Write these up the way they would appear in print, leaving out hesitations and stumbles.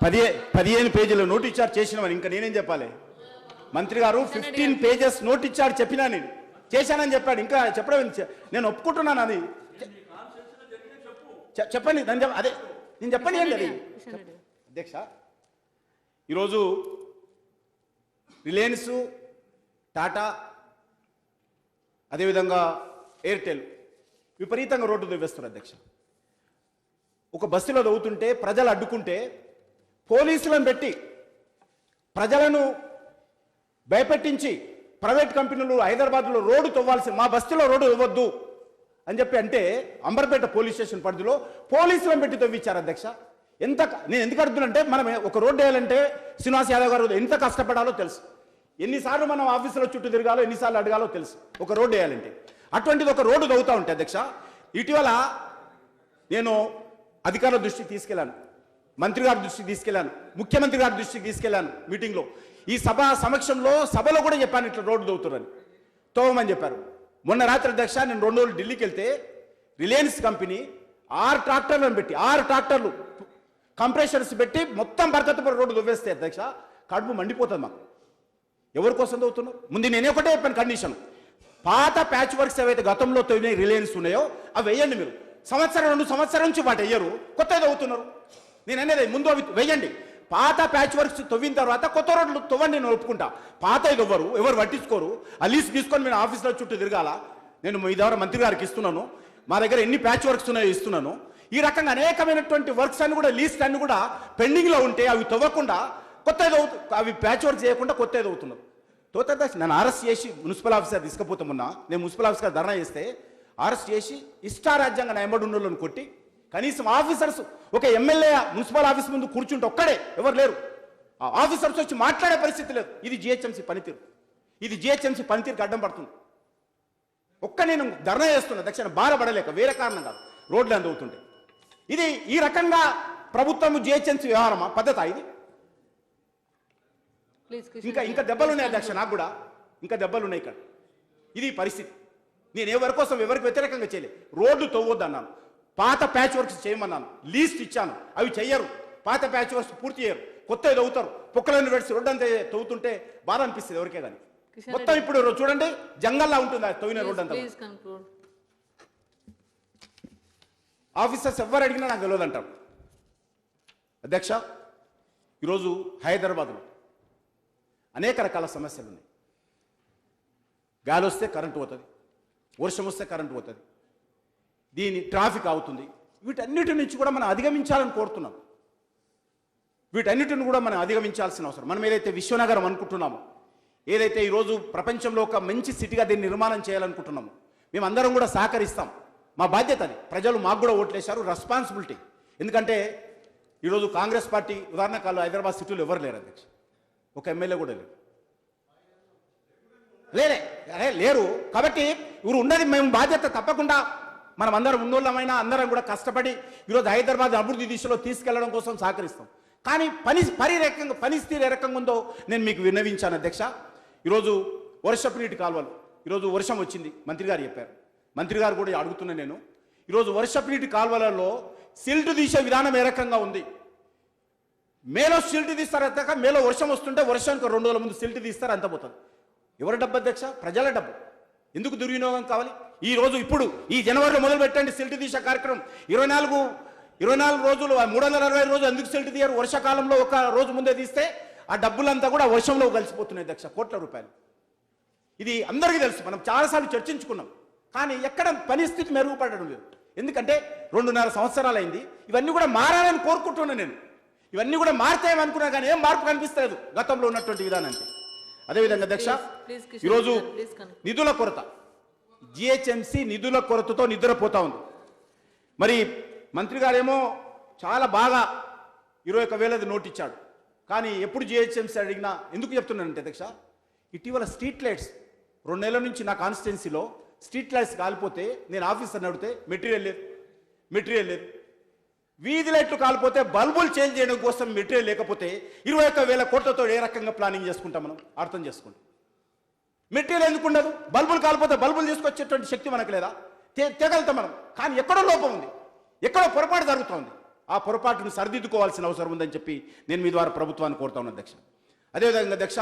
15 పేజీల నోట్ ఇచ్చారు చేసినామని ఇంకా నేనేం చెప్పాలి? మంత్రి గారు 15 పేజెస్ నోట్ ఇచ్చాడు, చెప్పినా నేను చేశానని చెప్పాడు. ఇంకా చెప్పడం నేను ఒప్పుకుంటున్నాను. అది చెప్పండి, అదే నేను చెప్పండి ఏంటి అది. అధ్యక్ష, ఈరోజు రిలయన్స్, టాటా, అదేవిధంగా ఎయిర్టెల్ విపరీతంగా రోడ్డు దువ్వేస్తారు. అధ్యక్ష, ఒక బస్సులో దవ్వుతుంటే ప్రజలు అడ్డుకుంటే పోలీసులను పెట్టి ప్రజలను భయపెట్టించి ప్రైవేట్ కంపెనీలు హైదరాబాద్లో రోడ్డు తవ్వాల్సి, మా బస్తీలో రోడ్డు ఇవ్వద్దు అని చెప్పి అంటే అంబర్పేట పోలీస్ స్టేషన్ పరిధిలో పోలీసులను పెట్టి తవ్వించారు. అధ్యక్ష, నేను ఎందుకు అడుగుతున్నంటే, మనం ఒక రోడ్డు వేయాలంటే శ్రీనివాస్ యాదవ్ గారు ఎంత కష్టపడాలో తెలుసు, ఎన్నిసార్లు మనం ఆఫీసులో చుట్టూ తిరగాలో, ఎన్నిసార్లు అడగాలో తెలుసు ఒక రోడ్డు వేయాలంటే. అటువంటిది ఒక రోడ్డు తవ్వుతూ ఉంటే అధ్యక్ష, ఇటీవల నేను అధికారుల దృష్టికి తీసుకెళ్లాను, మంత్రి గారి దృష్టికి తీసుకెళ్లాను, ముఖ్యమంత్రి గారి దృష్టికి తీసుకెళ్లాను మీటింగ్లో. ఈ సభ సమక్షంలో సభలో కూడా చెప్పాను ఇట్లా రోడ్డు తవ్వుతున్నారని, తవ్వమని చెప్పారు. మొన్న రాత్రి అధ్యక్ష, నేను 2 రోజులు ఢిల్లీకి వెళ్తే రిలయన్స్ కంపెనీ 6 ట్రాక్టర్లను పెట్టి 6 ట్రాక్టర్లు కంప్రెషర్స్ పెట్టి మొత్తం బరకత్తుపూర్ రోడ్డు దువ్వేస్తే అధ్యక్ష కడుపు మండిపోతుంది మాకు. ఎవరి కోసం తవ్వుతున్నారు? ముందు నేనే ఒకటే చెప్పాను కండిషన్, పాత ప్యాచ్ వర్క్స్ ఏవైతే గతంలో తవ్విన రిలయన్స్ ఉన్నాయో అవి వేయండి. మీరు సంవత్సరం 2 సంవత్సరాల నుంచి వాటి వేయరు, కొత్త తవ్వుతున్నారు. నేను అనేది ముందు అవి వేయండి, పాత ప్యాచ్ వర్క్స్ తవ్విన తర్వాత కొత్త రోడ్లు తవ్వండి, నేను ఒప్పుకుంటా. పాత ఇవ్వరు, ఎవరు పట్టించుకోరు. ఆ లీస్ట్ తీసుకొని నేను ఆఫీస్లో చుట్టూ తిరగాల. నేను మీ ద్వారా మంత్రి గారికి ఇస్తున్నాను, మా దగ్గర ఎన్ని ప్యాచ్ వర్క్స్ ఉన్నాయో ఇస్తున్నాను. ఈ రకంగా అనేకమైనటువంటి వర్క్స్ అన్ని కూడా లీస్ట్ అన్ని కూడా పెండింగ్లో ఉంటే అవి తవ్వకుండా కొత్త అవి ప్యాచ్ వర్క్ చేయకుండా కొత్త అవుతున్నారు. తోత నన్ను అరెస్ట్ చేసి మున్సిపల్ ఆఫీసర్ తీసుకుపోతామన్నా, నేను మున్సిపల్ ఆఫీసర్ ధర్నా చేస్తే అరెస్ట్ చేసి ఇష్టారాజ్యంగా నా ఎంబడి ఉన్నోళ్ళని కొట్టి, కనీసం ఆఫీసర్స్ ఒక ఎమ్మెల్యే మున్సిపల్ ఆఫీస్ ముందు కూర్చుంటే ఒక్కడే ఎవరు లేరు, ఆ ఆఫీసర్స్ వచ్చి మాట్లాడే పరిస్థితి లేదు. ఇది జిహెచ్ఎంసీ పనితీరు, ఇది జిహెచ్ఎంసీ పనితీరుకి అడ్డం పడుతుంది. నేను ధర్నా చేస్తున్నా దక్షిణ బాధపడలేక, వేరే కారణం కాదు, రోడ్లు అందుతుంటే. ఇది ఈ రకంగా ప్రభుత్వం జిహెచ్ఎంసీ వ్యవహారమా, పద్ధత ఇది? ఇంకా దెబ్బలు ఉన్నాయి అధ్యక్ష, నాకు కూడా ఇంకా దెబ్బలు ఉన్నాయి ఇక్కడ. ఇది పరిస్థితి. నేను ఎవరి కోసం ఎవరికి వ్యతిరేకంగా చేయలేదు. రోడ్డు తవ్వొద్దు అన్నాను, పాత ప్యాచ్ వర్క్స్ చేయమన్నాను, లీస్ట్ ఇచ్చాను, అవి చెయ్యరు. పాత ప్యాచ్ వర్క్స్ పూర్తి చేయరు, కొత్త తవ్వుతారు. పొక్కలను పెట్టి రోడ్డు అంతా తవ్వుతుంటే బాధ అనిపిస్తుంది ఎవరికే కానీ. మొత్తం ఇప్పుడు చూడండి జంగల్లా ఉంటుంది ఆ తవ్విన రోడ్డు అంతా. ఆఫీసర్స్ ఎవరు అడిగినా నాకు తెలియదు అంటారు. అధ్యక్ష, ఈరోజు హైదరాబాద్లో అనేక రకాల సమస్యలు ఉన్నాయి. గాలి వస్తే కరెంటు పోతుంది, వర్షం వస్తే కరెంటు పోతుంది, దీని ట్రాఫిక్ అవుతుంది. వీటన్నిటి నుంచి కూడా మనం అధిగమించాలని కోరుతున్నాం. వీటన్నిటిని కూడా మనం అధిగమించాల్సిన అవసరం. మనం ఏదైతే విశ్వనగరం అనుకుంటున్నామో, ఏదైతే ఈరోజు ప్రపంచంలో ఒక మంచి సిటీగా దీన్ని నిర్మాణం చేయాలనుకుంటున్నామో, మేమందరం కూడా సహకరిస్తాం. మా బాధ్యత అది. ప్రజలు మాకు కూడా ఓట్లేశారు, రెస్పాన్సిబిలిటీ. ఎందుకంటే ఈరోజు కాంగ్రెస్ పార్టీ ఉదాహరణకు హైదరాబాద్ సిటీలో ఎవరు లేరు అధ్యక్ష, ఒక ఎమ్మెల్యే కూడా లేరు. కాబట్టి ఇವರು ఉన్నది మేము బాధ్యత తప్పకుండా మనం అందరం ఉన్నోళ్ళమైనా అందరం కూడా కష్టపడి ఈరోజు హైదరాబాద్ అభివృద్ధి దిశలో తీసుకెళ్లడం కోసం సహకరిస్తాం. కానీ పరిస్థితి ఏ రకంగా ఉందో నేను మీకు విన్నవించాను అధ్యక్ష. ఈరోజు వర్షపు నీటి కాలువలు, ఈరోజు వర్షం వచ్చింది, మంత్రి గారు చెప్పారు. మంత్రి గారు కూడా అడుగుతున్నా నేను, ఈరోజు వర్షపు నీటి కాలువలలో సిల్ట్ తీసే విధానం ఏ రకంగా ఉంది? మేలో సిల్ట్ తీస్తారు అధ్యక్ష, మేలో వర్షం వస్తుంటే వర్షానికి 2 రోజుల ముందు సిల్ట్ తీస్తారు, అంత పోతుంది. ఎవరి డబ్బు అధ్యక్ష? ప్రజల డబ్బు. ఎందుకు దుర్వినియోగం కావాలి? ఈ రోజు ఇప్పుడు ఈ జనవరిలో మొదలు పెట్టండి సిల్ట్ తీసే కార్యక్రమం. 24 రోజులు 360 రోజులు ఎందుకు సిల్ట్ తీయరు? వర్షాకాలంలో ఒక రోజు ముందే తీస్తే ఆ డబ్బులంతా కూడా వర్షంలో కలిసిపోతున్నాయి అధ్యక్ష, కోట్ల రూపాయలు. ఇది అందరికీ తెలుసు, మనం చాలాసార్లు చర్చించుకున్నాం. కానీ ఎక్కడ పరిస్థితి మెరుగుపడడం లేదు. ఎందుకంటే 2.5 సంవత్సరాలు అయింది. ఇవన్నీ కూడా మారాలని కోరుకుంటున్నాను నేను. ఇవన్నీ కూడా మారుతాయనుకున్నా కానీ ఏం మార్పు కనిపిస్తలేదు గతంలో ఉన్నటువంటి విధానానికి. అదేవిధంగా అధ్యక్ష, ఈరోజు నిధుల కొరత, జిహెచ్ఎంసీ నిధుల కొరతతో నిద్రపోతా ఉంది. మరి మంత్రి గారేమో చాలా బాగా 21,000 నోట్ ఇచ్చాడు. కానీ ఎప్పుడు జిహెచ్ఎంసీ అడిగినా ఎందుకు చెప్తున్నానంటే అధ్యక్ష, ఇటీవల స్ట్రీట్ లైట్స్ 2 నెలల నుంచి నా కాన్స్టిట్యున్సీలో స్ట్రీట్ లైట్స్ కాలిపోతే నేను ఆఫీసర్ని అడిగితే మెటీరియల్ లేదు. వీధి లైట్లు కాలిపోతే బల్బులు చేంజ్ చేయడం కోసం మెటీరియల్ లేకపోతే 21,000 కోట్లతో ఏ రకంగా ప్లానింగ్ చేసుకుంటాం మనం? అర్థం చేసుకోండి. మెటీరియల్ ఎందుకు ఉండదు? బల్బులు కాలిపోతే బల్బులు తీసుకొచ్చేటువంటి శక్తి మనకు లేదా? తేగలుగుతాం మనం. కానీ ఎక్కడో లోపం ఉంది, ఎక్కడో పొరపాటు జరుగుతుంది. ఆ పొరపాటును సరిదిద్దుకోవాల్సిన అవసరం ఉందని చెప్పి నేను మీ ద్వారా ప్రభుత్వాన్ని కోరుతా ఉన్నాను అధ్యక్ష. అదేవిధంగా అధ్యక్ష,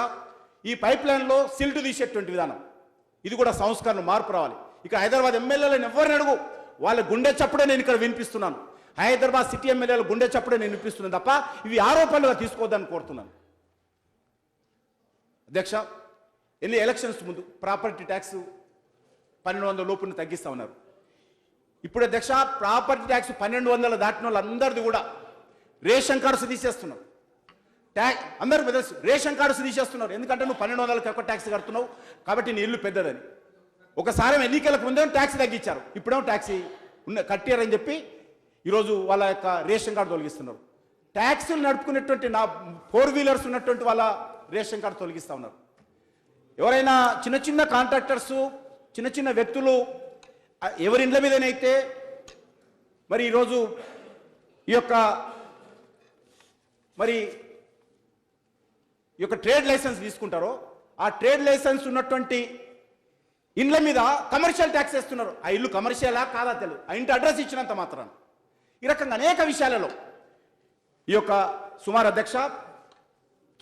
ఈ పైప్ లైన్లో సిల్ట్ తీసేటువంటి విధానం, ఇది కూడా సంస్కరణ మార్పు రావాలి. ఇక హైదరాబాద్ ఎమ్మెల్యేలను ఎవరిని అడుగు, వాళ్ళ గుండె చప్పుడే నేను ఇక్కడ వినిపిస్తున్నాను. హైదరాబాద్ సిటీ ఎమ్మెల్యేల గుండె చప్పుడే నేను వినిపిస్తున్నాను తప్ప ఇవి ఆరోపణలుగా తీసుకోవద్దని కోరుతున్నాను అధ్యక్ష. ఎలక్షన్స్ ముందు ప్రాపర్టీ ట్యాక్స్ 1200 లోపుని తగ్గిస్తా ఉన్నారు. ఇప్పుడు అధ్యక్ష, ప్రాపర్టీ ట్యాక్స్ 1200 దాటిన వాళ్ళందరిది కూడా రేషన్ కార్డ్స్ తీసేస్తున్నారు. అందరికి తెలుసు, రేషన్ కార్డ్స్ తీసేస్తున్నారు. ఎందుకంటే నువ్వు 1200కి ఎక్కువ ట్యాక్స్ కడుతున్నావు కాబట్టి నీ ఇల్లు పెద్దదని. ఒకసారి ఎన్నికలకు ముందే ట్యాక్స్ తగ్గించారు, ఇప్పుడేమో ట్యాక్స్ కట్టారని చెప్పి ఈరోజు వాళ్ళ యొక్క రేషన్ కార్డు తొలగిస్తున్నారు. ట్యాక్సులు నడుపుకునేటువంటి 4 వీలర్స్ ఉన్నటువంటి వాళ్ళ రేషన్ కార్డు తొలగిస్తూ ఉన్నారు. ఎవరైనా చిన్న చిన్న కాంట్రాక్టర్సు, చిన్న చిన్న వ్యక్తులు ఎవరి ఇండ్ల మీదనైతే మరి ఈరోజు ఈ యొక్క ట్రేడ్ లైసెన్స్ తీసుకుంటారో ఆ ట్రేడ్ లైసెన్స్ ఉన్నటువంటి ఇండ్ల మీద కమర్షియల్ ట్యాక్స్ వేస్తున్నారు. ఆ ఇల్లు కమర్షియలా కాదా తెలియదు, ఆ ఇంటి అడ్రస్ ఇచ్చినంత మాత్రాన. ఈ రకంగా అనేక విషయాలలో ఈ యొక్క సుమారు అధ్యక్ష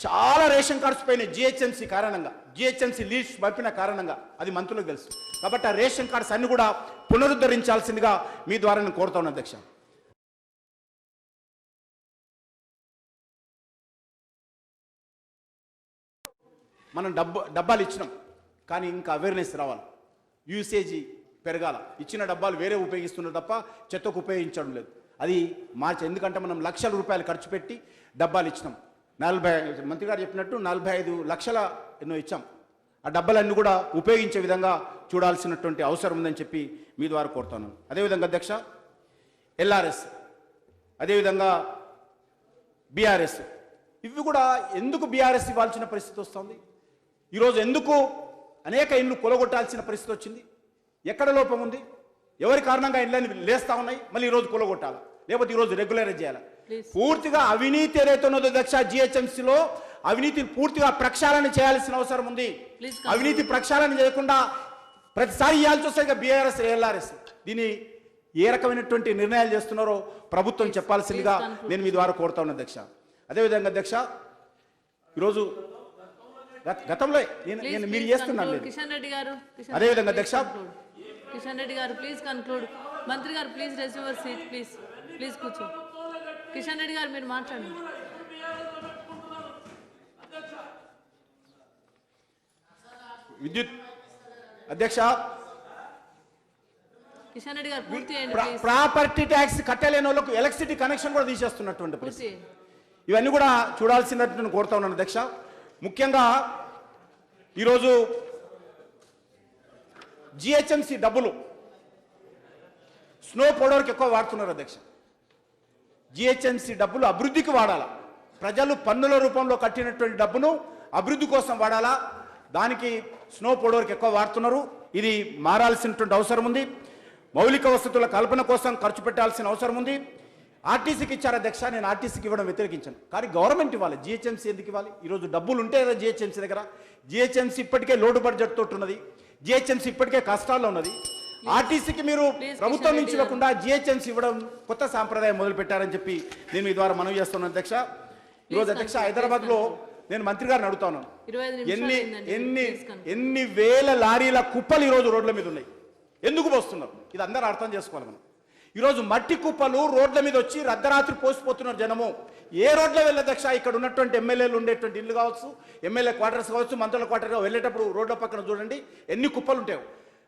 చాలా రేషన్ కార్డ్స్ పైన జిహెచ్ఎంసీ కారణంగా, జిహెచ్ఎంసీ లీస్ట్ పంపిన కారణంగా అది మంత్రులకు తెలుసు. కాబట్టి ఆ రేషన్ కార్డ్స్ అన్ని కూడా పునరుద్ధరించాల్సిందిగా మీ ద్వారా నేను కోరుతా ఉన్నాను అధ్యక్ష. మనం డబ్బాలు ఇచ్చినాం, కానీ ఇంకా అవేర్నెస్ రావాలి, యూసేజీ పెరగాల. ఇచ్చిన డబ్బాలు వేరే ఉపయోగిస్తున్నారు తప్ప చెత్తకు ఉపయోగించడం లేదు. అది మార్చి, ఎందుకంటే మనం లక్షల రూపాయలు ఖర్చు పెట్టి డబ్బాలు ఇచ్చినాం. మంత్రి గారు చెప్పినట్టు 45 లక్షల ఎన్నో ఇచ్చాం. ఆ డబ్బాలన్నీ కూడా ఉపయోగించే విధంగా చూడాల్సినటువంటి అవసరం ఉందని చెప్పి మీ ద్వారా కోరుతున్నాను. అదేవిధంగా అధ్యక్ష, ఎల్ఆర్ఎస్, అదేవిధంగా బీఆర్ఎస్, ఇవి కూడా ఎందుకు బీఆర్ఎస్ ఇవ్వాల్సిన పరిస్థితి వస్తుంది? ఈరోజు ఎందుకు అనేక ఇళ్ళు కొలగొట్టాల్సిన పరిస్థితి వచ్చింది? ఎక్కడ లోపం ఉంది? ఎవరి కారణంగా ఇళ్ళని లేస్తా ఉన్నాయి, మళ్ళీ ఈరోజు కొలగొట్టాలా, లేకపోతే ఈరోజు రెగ్యులరైజ్ చేయాలా? పూర్తిగా అవినీతి ఏదైతే ఉన్నదో అధ్యక్ష, జిహెచ్ఎంసీలో అవినీతి పూర్తిగా ప్రక్షాళన చేయాల్సిన అవసరం ఉంది. అవినీతి ప్రక్షాళన చేయకుండా ప్రతిసారి ఇవ్వాల్సి వస్తాయి బీఆర్ఎస్, ఎల్ఆర్ఎస్. దీన్ని ఏ రకమైనటువంటి నిర్ణయాలు చేస్తున్నారో ప్రభుత్వం చెప్పాల్సిందిగా నేను మీ ద్వారా కోరుతా ఉన్నా అధ్యక్ష. అదేవిధంగా అధ్యక్ష, ఈరోజు గతంలో నేను మీరు చేస్తున్నాను. అదేవిధంగా అధ్యక్ష, కిషన్ రెడ్డి గారు ప్లీజ్ కన్క్లూడ్. మంత్రి గారు please resume your seat, please కూర్చో. కిషన్ రెడ్డి గారు మీరు మాట్లాడండి. విద్యుత్ అధ్యక్ష, కిషన్ రెడ్డి గారు పూర్తి ప్రాపర్టీ ట్యాక్స్ కట్టలేని వాళ్ళకు ఎలక్ట్రిసిటీ కనెక్షన్ కూడా తీసేస్తున్నటువంటి పరిస్థితి. ఇవన్నీ కూడా చూడాల్సినట్టు నేను కోరుతా ఉన్నాను అధ్యక్ష. ముఖ్యంగా ఈరోజు జిహెచ్ఎంసీ డబ్బులు స్నో పౌడర్కి ఎక్కువ వాడుతున్నారు అధ్యక్ష. జిహెచ్ఎంసీ డబ్బులు అభివృద్ధికి వాడాలా, ప్రజలు పన్నుల రూపంలో కట్టినటువంటి డబ్బును అభివృద్ధి కోసం వాడాలా, దానికి స్నో పౌడర్కి ఎక్కువ వాడుతున్నారు. ఇది మారాల్సినటువంటి అవసరం ఉంది. మౌలిక వసతుల కల్పన కోసం ఖర్చు పెట్టాల్సిన అవసరం ఉంది. ఆర్టీసీకి ఇచ్చారు అధ్యక్ష, నేను ఆర్టీసీకి ఇవ్వడం వ్యతిరేకించాను, కానీ గవర్నమెంట్ ఇవ్వాలి, జిహెచ్ఎంసీ ఎందుకు ఇవ్వాలి? ఈరోజు డబ్బులు ఉంటే కదా జిహెచ్ఎంసీ దగ్గర. జిహెచ్ఎంసీ ఇప్పటికే లోటు బడ్జెట్ తోటి ఉన్నది, జిహెచ్ఎంసీ ఇప్పటికే కష్టాల్లో ఉన్నది. ఆర్టీసీకి మీరు ప్రభుత్వం నుంచి ఇవ్వకుండా జిహెచ్ఎంసీ ఇవ్వడం కొత్త సాంప్రదాయం మొదలు పెట్టారని చెప్పి నేను మీ ద్వారా మనవి చేస్తున్నాను అధ్యక్ష. ఈరోజు అధ్యక్ష, హైదరాబాద్ లో నేను మంత్రి గారిని అడుగుతాను, ఎన్ని వేల లారీల కుప్పలు ఈరోజు రోడ్ల మీద ఉన్నాయి, ఎందుకు పోస్తున్నారు? ఇది అందరూ అర్థం చేసుకోవాలి మనం. ఈరోజు మట్టి కుప్పలు రోడ్ల మీద వచ్చి అర్ధరాత్రి పోసిపోతున్నారు జనము. ఏ రోడ్లో వెళ్ళదక్ష, ఇక్కడ ఉన్నటువంటి ఎమ్మెల్యేలు ఉండేటువంటి ఇల్లు కావచ్చు, ఎమ్మెల్యే క్వార్టర్స్ కావచ్చు, మంత్రుల క్వార్టర్ వెళ్ళేటప్పుడు రోడ్ల పక్కన చూడండి ఎన్ని కుప్పలు ఉంటాయో.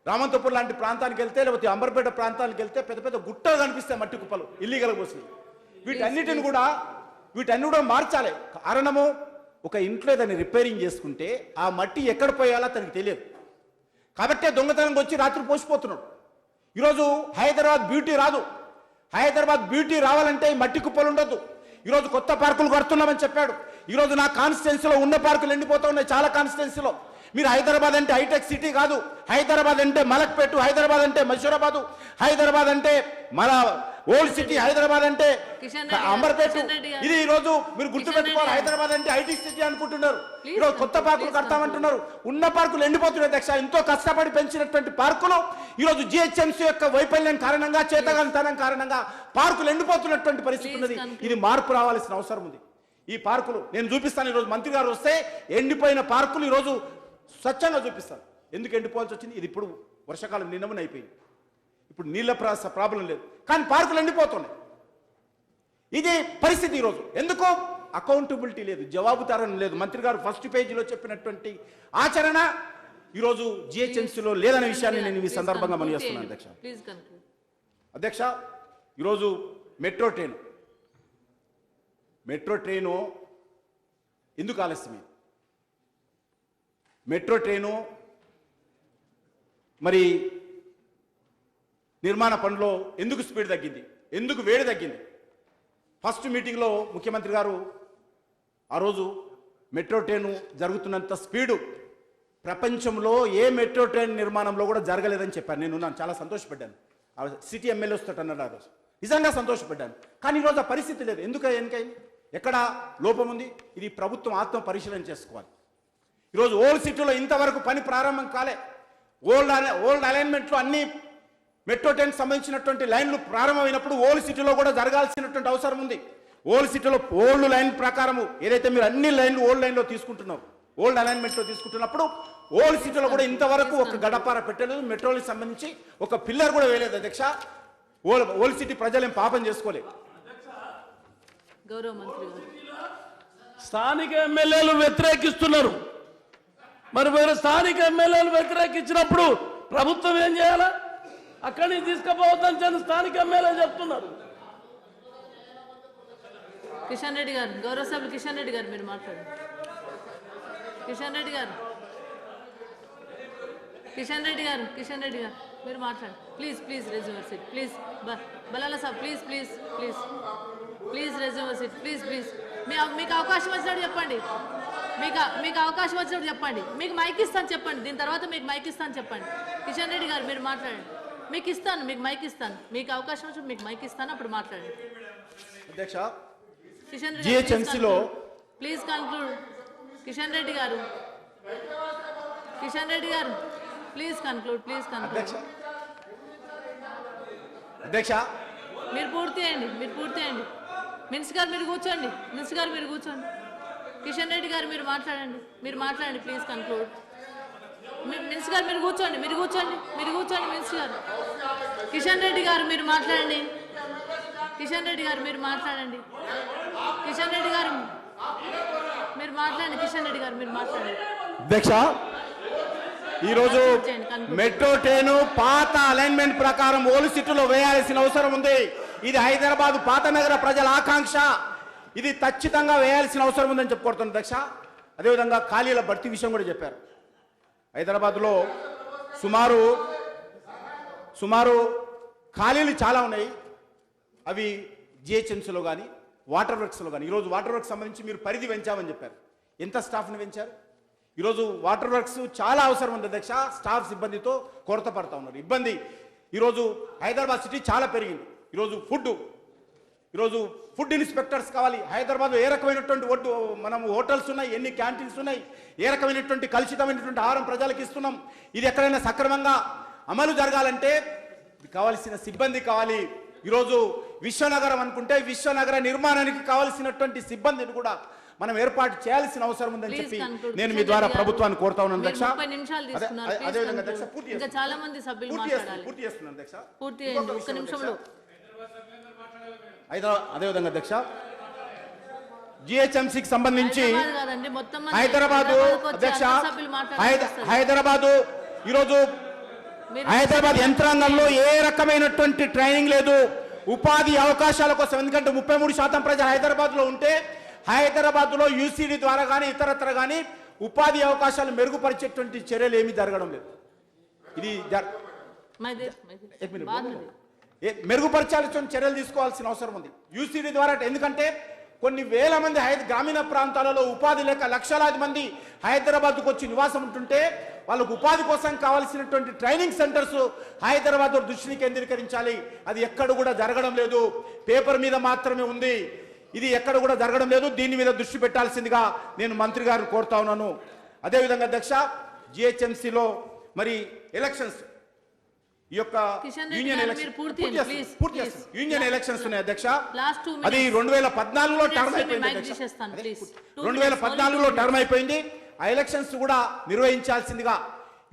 రామంతపూర్ లాంటి ప్రాంతానికి వెళ్తే, లేకపోతే అంబర్పేట ప్రాంతానికి వెళ్తే పెద్ద పెద్ద గుట్టలు కనిపిస్తాయి మట్టి కుప్పలు, ఇల్లీగల్ పోసినాయి. వీటన్నిటిని కూడా మార్చాలి. కారణము, ఒక ఇంట్లో దాన్ని రిపేరింగ్ చేసుకుంటే ఆ మట్టి ఎక్కడ పోయాలో తనకు తెలియదు, కాబట్టే దొంగతనంగా వచ్చి రాత్రి పోసిపోతున్నాడు. ఈరోజు హైదరాబాద్ బ్యూటీ రాదు. హైదరాబాద్ బ్యూటీ రావాలంటే మట్టి కుప్పలు ఉండొద్దు. ఈరోజు కొత్త పార్కులు కడుతున్నామని చెప్పాడు. ఈరోజు నా కాన్స్టిట్యున్సీలో ఉన్న పార్కులు ఎండిపోతూ ఉన్నాయి చాలా కాన్స్టిట్యున్సీలో. మీరు హైదరాబాద్ అంటే హైటెక్ సిటీ కాదు, హైదరాబాద్ అంటే మలక్పేట, హైదరాబాద్ అంటే మషూరాబాదు, హైదరాబాద్ అంటే ఓల్డ్ సిటీ హైదరాబాద్ అంటే కిషన్ రెడ్డి గారు, అంబర్పేట కిషన్ రెడ్డి గారు. ఇది ఈ రోజు మీరు కిషన్ గుర్తుపెట్టుకోవాలి. రెడ్డి గారు. హైదరాబాద్ అంటే ఐటీ సిటీ అనుకుంటున్నారు. Please ఈరోజు కొత్త conclude, పార్కులు please కడతామంటున్నారు. ఉన్న పార్కులు ఎండిపోతున్నాయి అధ్యక్ష. ఎంతో కష్టపడి పెంచినటువంటి పార్కులు ఈరోజు జిహెచ్ఎంసీ యొక్క వైఫల్యం కారణంగా, చేతగానితనం కారణంగా పార్కులు ఎండిపోతున్నటువంటి పరిస్థితి Please ఉన్నది. conclude. ఇది మార్పు రావాల్సిన అవసరం ఉంది. ఈ పార్కులు నేను చూపిస్తాను. ఈరోజు మంత్రి గారు వస్తే ఎండిపోయిన పార్కులు ఈరోజు స్వచ్ఛంగా చూపిస్తాను. ఎందుకు ఎండిపోవాల్సి వచ్చింది? ఇది ఇప్పుడు వర్షాకాలం నిన్నమున అయిపోయింది. ఇప్పుడు నీళ్ళ ప్రాబ్లం లేదు, కానీ పార్కులు ఎండిపోతున్నాయి. ఇది పరిస్థితి ఈరోజు. ఎందుకు? అకౌంటబిలిటీ లేదు, జవాబుదారం లేదు. మంత్రి గారు ఫస్ట్ పేజీలో చెప్పినటువంటి ఆచరణ ఈరోజు జిహెచ్ఎంసీలో లేదనే విషయాన్ని నేను ఈ సందర్భంగా మనం చేస్తున్నాను అధ్యక్ష. Please conclude. అధ్యక్ష, ఈరోజు మెట్రో ట్రైను ఎందుకు ఆలస్యమైంది? మెట్రో ట్రైను మరి నిర్మాణ పనిలో ఎందుకు స్పీడ్ తగ్గింది? ఎందుకు వేడి తగ్గింది? ఫస్ట్ మీటింగ్లో ముఖ్యమంత్రి గారు ఆ రోజు మెట్రో ట్రైను జరుగుతున్నంత స్పీడు ప్రపంచంలో ఏ మెట్రో ట్రైన్ నిర్మాణంలో కూడా జరగలేదని చెప్పారు. నేను చాలా సంతోషపడ్డాను. ఆ సిటీ ఎమ్మెల్యే వస్తాడు అన్నాడు ఆ రోజు. నిజంగా సంతోషపడ్డాను. కానీ ఈరోజు ఆ పరిస్థితి లేదు. ఎందుకైంది? ఎక్కడ లోపం ఉంది? ఇది ప్రభుత్వం ఆత్మ పరిశీలన చేసుకోవాలి. ఈరోజు ఓల్డ్ సిటీలో ఇంతవరకు పని ప్రారంభం కాలే. ఓల్డ్ అలైన్మెంట్లో అన్ని మెట్రో ట్రైన్ సంబంధించినటువంటి లైన్లు ప్రారంభమైనప్పుడు ఓల్డ్ సిటీలో కూడా జరగాల్సినటువంటి అవసరం ఉంది. ఓల్డ్ సిటీలో ఓల్డ్ లైన్ ప్రకారము ఏదైతే మీరు అన్ని లైన్లు ఓల్డ్ లైన్లో తీసుకుంటున్నారు, ఓల్డ్ అలైన్మెంట్లో తీసుకుంటున్నప్పుడు ఓల్డ్ సిటీలో కూడా ఇంతవరకు ఒక గడపార పెట్టలేదు. మెట్రోలకు సంబంధించి ఒక పిల్లర్ కూడా వేయలేదు అధ్యక్ష. ఓల్డ్ సిటీ ప్రజలేం పాపం చేసుకోలేదు. గౌరవ మంత్రి గారు. స్థానిక ఎమ్మెల్యేలు వ్యతిరేకిస్తున్నారు. మరి స్థానిక ఎమ్మెల్యేలు వ్యతిరేకించినప్పుడు ప్రభుత్వం ఏం చేయాలా? అక్కడి నుంచి తీసుకుపోవద్దని స్థానిక ఎమ్మెల్యేలు చెప్తున్నారు. కిషన్ రెడ్డి గారు, గౌరవ సభ్యులు కిషన్ రెడ్డి గారు మీరు మాట్లాడండి. కిషన్ రెడ్డి గారు మీరు మాట్లాడండి. Please resume your seat. Please Balala Saab please resume your seat. Please మీకు అవకాశం వచ్చినప్పుడు చెప్పండి. మీకు అవకాశం వచ్చినప్పుడు చెప్పండి. మీకు మైక్ ఇస్తాను చెప్పండి. దీని తర్వాత మీకు మైక్ ఇస్తాను చెప్పండి. కిషన్ రెడ్డి గారు మీరు మాట్లాడండి. మీకు మైక్ ఇస్తాను. మీకు అవకాశం వచ్చి మీకు మైక్ ఇస్తాను, అప్పుడు మాట్లాడండి. అధ్యక్ష, Kishan జిహెచ్ఎంసీలో please conclude. Kishan Reddy garu please conclude. అధ్యక్ష, మీరు పూర్తి చేయండి. మినిస్టర్ గారు మీరు కూర్చోండి. కిషన్ రెడ్డి గారు మీరు మాట్లాడండి. Please conclude. మినిస్టర్ గారు మీరు కూర్చోండి. మినిస్టర్ గారు. కిషన్ రెడ్డి గారు మీరు మాట్లాడండి. కిషన్ రెడ్డి గారు మీరు మాట్లాడండి. అధ్యక్ష, ఈరోజు మెట్రో ట్రైను పాత అలైన్మెంట్ ప్రకారం ఓల్డ్ సిటీలో వేయాల్సిన అవసరం ఉంది. ఇది హైదరాబాద్ పాత నగర ప్రజల ఆకాంక్ష. ఇది ఖచ్చితంగా వేయాల్సిన అవసరం ఉందని చెప్పుకోడుతుంది అధ్యక్ష. అదేవిధంగా ఖాళీల భర్తీ విషయం కూడా చెప్పారు. హైదరాబాద్లో సుమారు ఖాళీలు చాలా ఉన్నాయి. అవి జిహెచ్ఎంసీలో కానీ వాటర్ వర్క్స్లో కానీ. ఈరోజు వాటర్ వర్క్స్ సంబంధించి మీరు పరిధి పెంచామని చెప్పారు. ఎంత స్టాఫ్ని పెంచారు? ఈరోజు వాటర్ వర్క్స్ చాలా అవసరం ఉంది అధ్యక్ష. స్టాఫ్ సిబ్బందితో కొరత పడతా ఉన్నారు. ఇబ్బంది. ఈరోజు హైదరాబాద్ సిటీ చాలా పెరిగింది. ఈరోజు ఫుడ్ ఇన్స్పెక్టర్స్ కావాలి. హైదరాబాద్లో ఏ రకమైనటువంటి మనం హోటల్స్ ఉన్నాయి, ఎన్ని క్యాంటీన్స్ ఉన్నాయి, ఏ రకమైనటువంటి కలుషితమైనటువంటి ఆహారం ప్రజలకు ఇస్తున్నాం. ఇది ఎక్కడైనా సక్రమంగా అమలు జరగాలంటే కావాల్సిన సిబ్బంది కావాలి. ఈరోజు విశ్వనగరం అనుకుంటే విశ్వనగర నిర్మాణానికి కావాల్సినటువంటి సిబ్బందిని కూడా మనం ఏర్పాటు చేయాల్సిన అవసరం ఉందని చెప్పి నేను మీ ద్వారా ప్రభుత్వాన్ని కోరుతా ఉన్నాను అధ్యక్ష. అదేవిధంగా అధ్యక్ష పూర్తి చేస్తున్నాను అధ్యక్ష. అదేవిధంగా అధ్యక్ష, జిహెచ్ఎంసీకి సంబంధించి హైదరాబాదు ఈరోజు హైదరాబాద్ యంత్రాంగంలో ఏ రకమైనటువంటి ట్రైనింగ్ లేదు, ఉపాధి అవకాశాల కోసం. ఎందుకంటే 33% ప్రజలు హైదరాబాద్లో ఉంటే హైదరాబాద్లో యూసీడీ ద్వారా కానీ ఇతరత్ర కానీ ఉపాధి అవకాశాలు మెరుగుపరిచేటువంటి చర్యలు ఏమీ జరగడం లేదు. ఇది మెరుగుపరచాల్సిన చర్యలు తీసుకోవాల్సిన అవసరం ఉంది యూసీడీ ద్వారా. ఎందుకంటే కొన్ని వేల మంది గ్రామీణ ప్రాంతాలలో ఉపాధి లేక లక్షలాది మంది హైదరాబాద్కు వచ్చి నివాసం ఉంటుంటే వాళ్ళకు ఉపాధి కోసం కావాల్సినటువంటి ట్రైనింగ్ సెంటర్స్ హైదరాబాద్ దృష్టిని కేంద్రీకరించాలి. అది ఎక్కడ కూడా జరగడం లేదు, పేపర్ మీద మాత్రమే ఉంది. ఇది ఎక్కడ కూడా జరగడం లేదు. దీని మీద దృష్టి పెట్టాల్సిందిగా నేను మంత్రి గారిని కోరుతా ఉన్నాను. అదేవిధంగా అధ్యక్ష, జిహెచ్ఎంసీలో మరి ఎలక్షన్స్, ఈ యొక్క యూనియన్ ఎలక్షన్స్ ఉన్నాయి అధ్యక్ష. అది 2014లో టర్మ్ అయిపోయింది అధ్యక్ష. 2014లో టర్మ్ అయిపోయింది. ఆ ఎలక్షన్స్ కూడా నిర్వహించాల్సిందిగా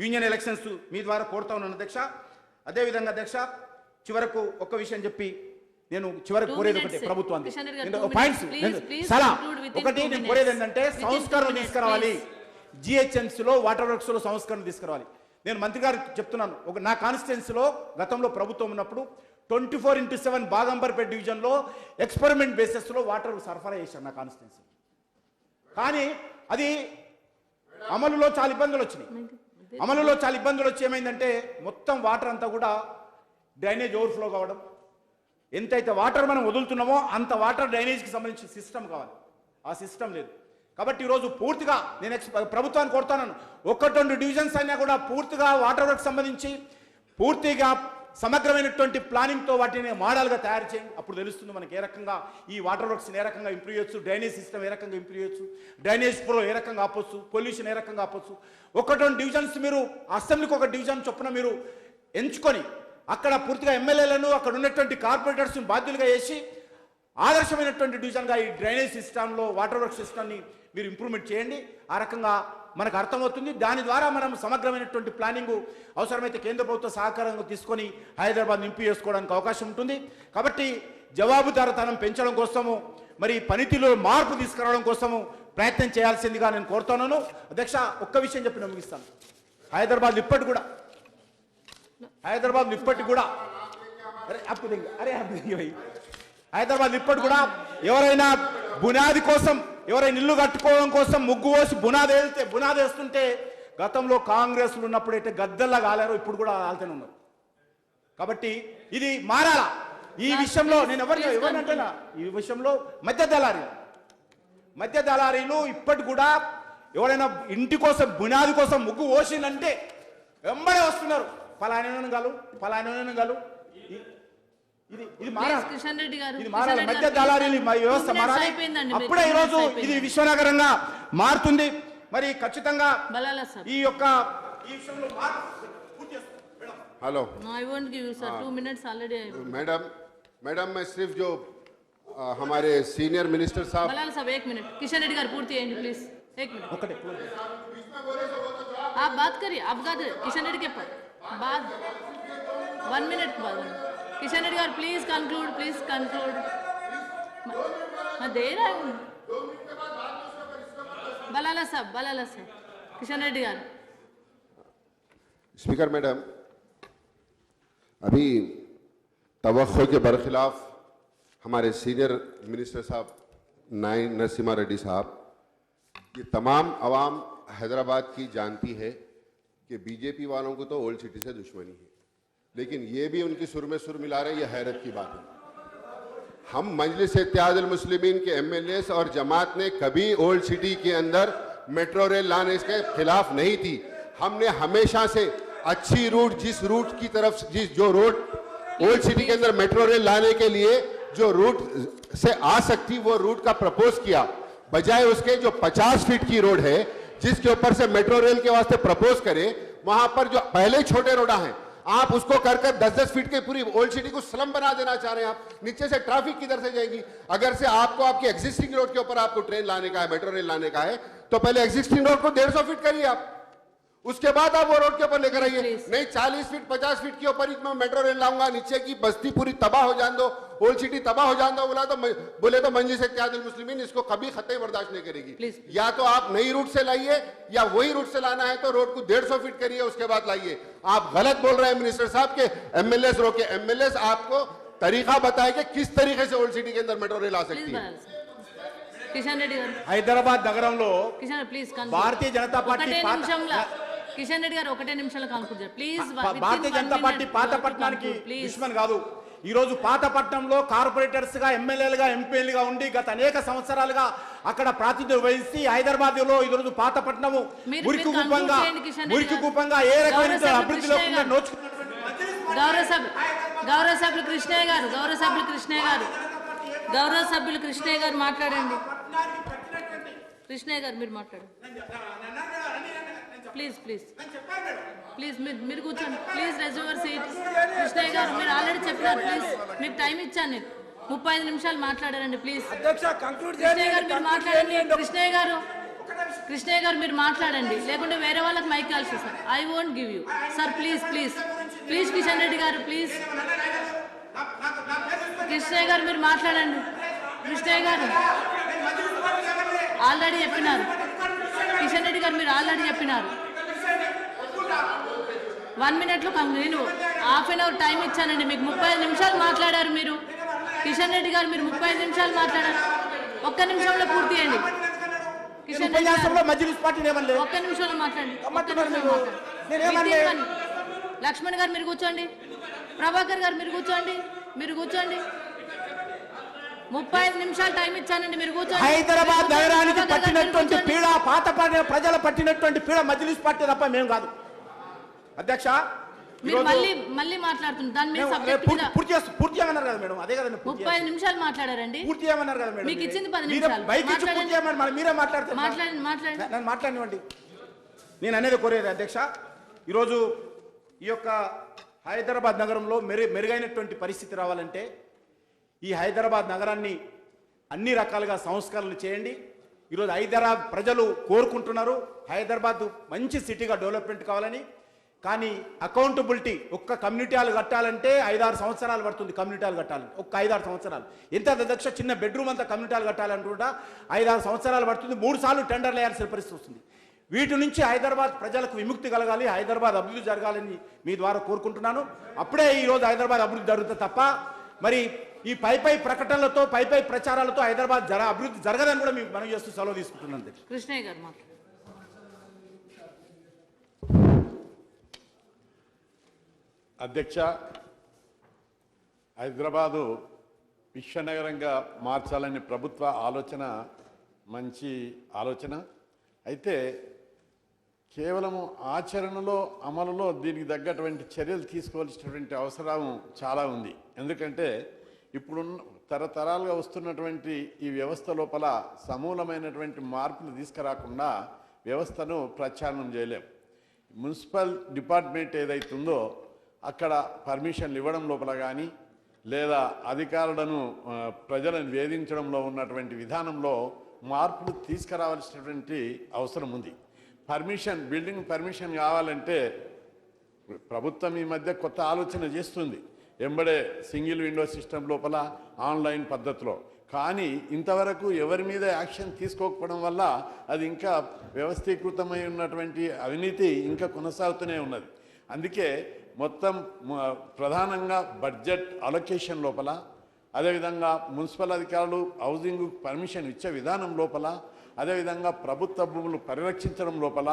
యూనియన్ ఎలక్షన్స్ మీ ద్వారా కోరుతా ఉన్నాను అధ్యక్ష. అదేవిధంగా అధ్యక్ష, చివరకు ఒక్క విషయం చెప్పి నేను చివరకు కోరేది ఒకటి, ప్రభుత్వానికి పాయింట్స్ సలా ఒకటి నేను కోరేది ఏంటంటే సంస్కరణ తీసుకురావాలి. జిహెచ్ఎంసీలో వాటర్ వర్క్స్ లో సంస్కరణ తీసుకురావాలి. నేను మంత్రి గారికి చెప్తున్నాను, నా కాన్స్టిట్యున్సీలో గతంలో ప్రభుత్వం ఉన్నప్పుడు 24/7 బాగంబర్పేట డివిజన్లో ఎక్స్పెరిమెంట్ బేసిస్లో వాటర్ సరఫరా చేశాను నా కాన్స్టిట్యున్సీ. కానీ అది అమలులో చాలా ఇబ్బందులు వచ్చినాయి. అమలులో చాలా ఇబ్బందులు వచ్చి ఏమైందంటే మొత్తం వాటర్ అంతా కూడా డ్రైనేజ్ ఓవర్ఫ్లో కావడం, ఎంతైతే వాటర్ మనం వదులుతున్నామో అంత వాటర్ డ్రైనేజ్కి సంబంధించిన సిస్టమ్ కావాలి. ఆ సిస్టమ్ లేదు. కాబట్టి ఈరోజు పూర్తిగా నేను ప్రభుత్వాన్ని కోరుతాను, 1-2 డివిజన్స్ అయినా కూడా పూర్తిగా వాటర్ వర్క్ సంబంధించి పూర్తిగా సమగ్రమైనటువంటి ప్లానింగ్తో వాటిని మోడల్గా తయారు చేయండి. అప్పుడు తెలుస్తుంది మనకి ఏ రకంగా ఈ వాటర్ వర్క్స్ని ఏ రకంగా ఇంప్రూవ్ చేయొచ్చు, డ్రైనేజ్ సిస్టమ్ ఏ రకంగా ఇంప్రూవ్ చేయొచ్చు, డ్రైనేజ్ ఫ్లో ఏ రకంగా ఆపొచ్చు, పొల్యూషన్ ఏ రకంగా ఆపొచ్చు. 1-2 డివిజన్స్ మీరు అసెంబ్లీకి ఒక డివిజన్ చొప్పున మీరు ఎంచుకొని అక్కడ పూర్తిగా ఎమ్మెల్యేలను అక్కడ ఉన్నటువంటి కార్పొరేటర్స్ని బాధ్యులుగా చేసి ఆదర్శమైనటువంటి డివిజన్గా ఈ డ్రైనేజ్ సిస్టంలో వాటర్ వర్క్ సిస్టమ్ని మీరు ఇంప్రూవ్మెంట్ చేయండి. ఆ రకంగా మనకు అర్థమవుతుంది. దాని ద్వారా మనం సమగ్రమైనటువంటి ప్లానింగ్ అవసరమైతే కేంద్ర ప్రభుత్వ సహకారంగా తీసుకొని హైదరాబాద్ ఇంప్రూవ్ చేసుకోవడానికి అవకాశం ఉంటుంది. కాబట్టి జవాబుదారీతనం పెంచడం కోసము, మరి పనితీరులో మార్పు తీసుకురావడం కోసము ప్రయత్నం చేయాల్సిందిగా నేను కోరుతున్నాను. అధ్యక్ష, ఒక్క విషయం చెప్పి నేను ముగిస్తాను. హైదరాబాద్ ఇప్పటికి కూడా హైదరాబాద్ ఇప్పటి కూడా ఎవరైనా బునాది కోసం, ఎవరైనా ఇల్లు కట్టుకోవడం కోసం ముగ్గు పోసి బునాది వేస్తుంటే గతంలో కాంగ్రెస్లు ఉన్నప్పుడు అయితే గద్దల్లా కాలేరు, ఇప్పుడు కూడా ఆల్తూనే ఉన్నారు. కాబట్టి ఇది మారాలా. ఈ విషయంలో నేను ఎవరినంటేనా, ఈ విషయంలో మధ్య దళారీలు ఇప్పటి కూడా ఎవరైనా ఇంటి కోసం బునాది కోసం ముగ్గు పోసిందంటే వెంబడే వస్తున్నారు. ఫలానా గలు ఇది మారాలి. మధ్య దళారీలు వ్యవస్థ మారాలి. అప్పుడే ఈరోజు ఇది విశ్వనగరంగా మారుతుంది. మరి ఖచ్చితంగా ఈ యొక్క ఈ విషయంలో hello I won't give you sir 2 minutes already. Madam मैं सिर्फ जो हमारे सीनियर मिनिस्टर साहब बलाल साहब 1 मिनट. किशन रेड्डी गाరు పూర్తి చేయండి ప్లీజ్. 1 मिनट. ఒకటే आप बात करिए. आप बात किशन रेड्डी के बाद 1 मिनट बाद किशन रेड्डी गाరు प्लीज कंक्लूड. मैं दे रहा हूँ. बलाला साहब किशन रेड्डी गाరు. स्पीकर मैडम, अभी तवक्को के बरखिलाफ हमारे सीनियर मिनिस्टर साहब नायब नरसिम्हा रेड्डी साहब, ये तमाम अवाम हैदराबाद की जानती है कि बीजेपी वालों को तो ओल्ड सिटी से दुश्मनी है, लेकिन ये भी उनकी सुर में सुर मिला रहे, ये हैरत की बात है। हम मजलिस इत्तेहादुल मुस्लिमीन के एमएलएस और जमात ने कभी ओल्ड सिटी के अंदर मेट्रो रेल लाने के खिलाफ नहीं थी। हमने हमेशा से अच्छी रूट, जिस रूट की तरफ जो रोड ओल्ड सिटी के अंदर मेट्रो रेल लाने के लिए जो रूट से आ सकती वो रूट का प्रपोज किया, बजाय उसके जो 50 फीट की रोड है जिसके ऊपर से मेट्रो रेल के वास्ते प्रपोज करे, वहां पर जो पहले छोटे रोडा हैं आप उसको कर 10-10 फीट के पूरी ओल्ड सिटी को स्लम बना देना चाह रहे हैं। आप नीचे से ट्रैफिक किधर से जाएगी? अगर से आपको आपकी एग्जिस्टिंग रोड के ऊपर आपको ट्रेन लाने का है, मेट्रो रेल लाने का है, तो पहले एग्जिस्टिंग रोड को 150 फीट करिए आप, उसके बाद आप वो रोड के ऊपर लेकर आइए। नहीं 40 फीट 50 फीट के ऊपर ही मैं मेट्रो रेल लाऊंगा, नीचे की बस्ती पूरी तबाह हो जान दो, ओल्ड सिटी तबाह हो जान दो बोले तो मंजिल इत्तेहादुल मुस्लिमीन इसको कभी खतई बर्दाश्त नहीं करेगी। या तो आप नई रूट से लाइए या वही रूट से लाना है तो रोड को 150 फीट करिए, उसके बाद लाइए। आप गलत बोल रहे हैं मिनिस्टर साहब के एमएलएस रोके। एमएलएस आपको तरीका बताए कि किस तरीके से ओल्ड सिटी के अंदर मेट्रो रेल आ सकती है। किशन रेड्डी गाరు హైదరాబాద్ నగరంలో కిషన్ ప్లీజ్ భారతీయ జనతా పార్టీ కిషన్ రెడ్డి గారు 1 నిమిషంలో కంక్లూడ్ చేయండి ప్లీజ్. భారతీయ జనతా పార్టీ పాత పట్టణానికి దుష్మన్ కాదు. ఈరోజు పాతపట్నంలో కార్పొరేటర్స్గా ఎమ్మెల్యేలుగా ఎంపీలుగా ఉండి గత అనేక సంవత్సరాలుగా అక్కడ ప్రాతినిధ్యం వహించి హైదరాబాద్లో ఈరోజు పాతపట్నము మురికి కూపంగా ఏ రకమైన అభివృద్ధి లేకుండా నోచుకున్నటువంటి గౌరవ సభ్యులు కృష్ణయ్య గారు మాట్లాడండి. కృష్ణయ్య గారు మీరు మాట్లాడండి ప్లీజ్ మీరు కూర్చోండి ప్లీజ్. రెజ్యూమర్ సీట్. కృష్ణయ్య గారు మీరు ఆల్రెడీ చెప్పినారు. ప్లీజ్ మీకు టైం ఇచ్చాను నేను. 35 నిమిషాలు మాట్లాడారండి ప్లీజ్. కృష్ణయ్య గారు మీరు మాట్లాడండి. కృష్ణయ్య గారు మీరు మాట్లాడండి, లేకుంటే వేరే వాళ్ళకి మైక్ కాల్సి sir. I won't give you sir. Please Kishan Reddy garu please. Krishnaiah గారు మీరు మాట్లాడండి. కృష్ణయ్య గారు ఆల్రెడీ చెప్పినారు. కిషన్ రెడ్డి గారు మీరు ఆల్రెడీ చెప్పినారు. 1 మినిట్లో నేను హాఫ్ అన్ అవర్ టైం ఇచ్చానండి మీకు. 35 నిమిషాలు మాట్లాడారు మీరు. కిషన్ రెడ్డి గారు మీరు 35 నిమిషాలు మాట్లాడారు. 1 నిమిషంలో పూర్తి చేయండి. కిషన్ రెడ్డి గారు 1 నిమిషంలో మాట్లాడండి. లక్ష్మణ్ గారు మీరు కూర్చోండి. ప్రభాకర్ గారు మీరు కూర్చోండి. 35 నిమిషాలు టైం ఇచ్చానండి. మీరు కూర్చోండి. హైదరాబాద్ నగరానికి పట్టినటువంటి పీడ, పాత ప్రజల పట్టినటువంటి పీడ మజ్లిస్ పార్టీ తప్ప మేము కాదు అధ్యక్ష. మీరు మళ్ళీ మాట్లాడుతున్నారు దాని మీద సబ్జెక్ట్ మీద పూర్తి చేయమన్నారు కదా మేడం. అదే కదండి 35 నిమిషాలు మాట్లాడారండి. పూర్తి చేయమన్నారు కదా మేడం. మీకు ఇచ్చింది 10 నిమిషాలు. మీరే మాట్లాడతారు. మాట్లాడండి. నన్ను మాట్లాడనివ్వండి. నేను అనేది కోరేది అధ్యక్ష, ఈరోజు ఈ యొక్క హైదరాబాద్ నగరంలో మెరుగైనటువంటి పరిస్థితి రావాలంటే ఈ హైదరాబాద్ నగరాన్ని అన్ని రకాలుగా సంస్కరణలు చేయండి. ఈరోజు హైదరాబాద్ ప్రజలు కోరుకుంటున్నారు హైదరాబాద్ మంచి సిటీగా డెవలప్మెంట్ కావాలని. కానీ అకౌంటబిలిటీ, ఒక్క కమ్యూనిటీ హాల్ కట్టాలంటే 5-6 సంవత్సరాలు పడుతుంది. కమ్యూనిటీ హాల్ కట్టాలంటే ఒక్క 5-6 సంవత్సరాలు. ఎంత అధ్యక్ష, చిన్న బెడ్రూమ్ అంతా కమ్యూనిటీ హాల్ కట్టాలనుకుంటా 5-6 సంవత్సరాలు పడుతుంది. 3 సార్లు టెండర్లు వేయాల్సిన పరిస్థితి వస్తుంది. వీటి నుంచి హైదరాబాద్ ప్రజలకు విముక్తి కలగాలి, హైదరాబాద్ అభివృద్ధి జరగాలని మీ ద్వారా కోరుకుంటున్నాను. అప్పుడే ఈరోజు హైదరాబాద్ అభివృద్ధి జరుగుతుంది తప్ప మరి ఈ పై ప్రకటనలతో పై ప్రచారాలతో హైదరాబాద్ అభివృద్ధి జరగదని కూడా మీకు మనం చేస్తూ సెలవు తీసుకుంటున్నాను. కృష్ణయ్య గారు మాట్లాడు. అధ్యక్ష, హైదరాబాదు విశ్వనగరంగా మార్చాలనే ప్రభుత్వ ఆలోచన మంచి ఆలోచన. అయితే కేవలము ఆచరణలో అమలులో దీనికి తగ్గటువంటి చర్యలు తీసుకోవాల్సినటువంటి అవసరం చాలా ఉంది. ఎందుకంటే ఇప్పుడు తరతరాలుగా వస్తున్నటువంటి ఈ వ్యవస్థ లోపల సమూలమైనటువంటి మార్పులు తీసుకురాకుండా వ్యవస్థను ప్రచారణం చేయలేం. మున్సిపల్ డిపార్ట్మెంట్ ఏదైతుందో అక్కడ పర్మిషన్లు ఇవ్వడం లోపల కానీ లేదా అధికారులను ప్రజలను వేధించడంలో ఉన్నటువంటి విధానంలో మార్పులు తీసుకురావాల్సినటువంటి అవసరం ఉంది. బిల్డింగ్ పర్మిషన్ కావాలంటే ప్రభుత్వం ఈ మధ్య కొత్త ఆలోచన చేస్తుంది. ఎంబడే సింగిల్ విండో సిస్టమ్ లోపల ఆన్లైన్ పద్ధతిలో. కానీ ఇంతవరకు ఎవరి మీద యాక్షన్ తీసుకోకపోవడం వల్ల అది ఇంకా వ్యవస్థీకృతమై ఉన్నటువంటి అవినీతి ఇంకా కొనసాగుతూనే ఉన్నది. అందుకే మొత్తం ప్రధానంగా బడ్జెట్ అలొకేషన్ లోపల, అదేవిధంగా మున్సిపల్ అధికారులు హౌసింగ్ పర్మిషన్ ఇచ్చే విధానం లోపల, అదేవిధంగా ప్రభుత్వ భూములు పరిరక్షించడం లోపల,